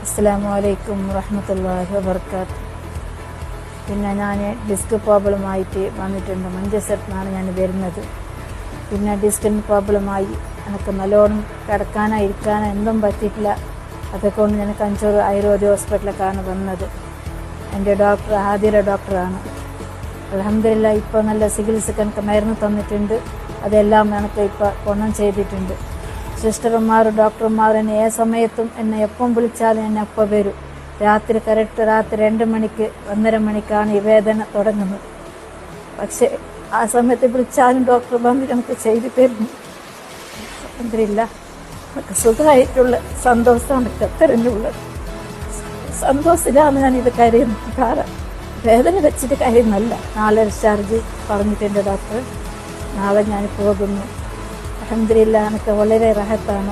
അസ്സലാമു അലൈക്കും വറഹ്മത്തുള്ളാഹി വബർക്കാത്തു. പിന്നെ ഞാൻ ഡിസ്ക് പ്രോബ്ലമായിട്ട് വന്നിട്ടുണ്ട്. മഞ്ചേശ്വരത്താണ് ഞാൻ വരുന്നത്. പിന്നെ ഡിസ്കിന് പ്രോബ്ലമായി എനിക്ക് നല്ലോണം കിടക്കാനോ ഇരിക്കാനോ എന്തും പറ്റിയിട്ടില്ല. അതുകൊണ്ട് ഞാൻ കഞ്ചൂർ ആയുർവേദ ഹോസ്പിറ്റലിലേക്കാണ് വന്നത്. എൻ്റെ ഡോക്ടർ ആതിര ഡോക്ടറാണ്. അൽഹംദുലില്ലാഹ് ഇപ്പോൾ നല്ല ചികിത്സക്ക് എനിക്ക് മരുന്ന് തന്നിട്ടുണ്ട്. അതെല്ലാം എനിക്ക് ഇപ്പോൾ ഗുണം ചെയ്തിട്ടുണ്ട്. സിസ്റ്റർമാർ ഡോക്ടർമാർ എന്നെ ഏത് സമയത്തും എന്നെ എപ്പം വിളിച്ചാലും എന്നെ അപ്പം വരും. കറക്റ്റ് രാത്രി 2 മണിക്ക് 1:30 മണിക്കാണ് ഈ വേദന തുടങ്ങുന്നത്. പക്ഷേ ആ സമയത്ത് വിളിച്ചാലും ഡോക്ടർ വന്നിട്ട് നമുക്ക് ചെയ്തു തരുന്നു. അൽഹംദുലില്ലാഹ് നമുക്ക് സുഖമായിട്ടുള്ള സന്തോഷമാണ് തെരഞ്ഞുള്ളത്. സന്തോഷത്തിലാണ് ഞാനിത് കരയുന്നത്. കാരണം വേദന വെച്ചിട്ട് കരയുന്നല്ല. നാളെ ഡിസ്ചാർജ് പറഞ്ഞിട്ടുണ്ട് ഡോക്ടർ. നാളെ ഞാൻ പോകുന്നു. അൽഹംദുലില്ലാഹ് എനിക്ക് വളരെ റാഹത്താണ്.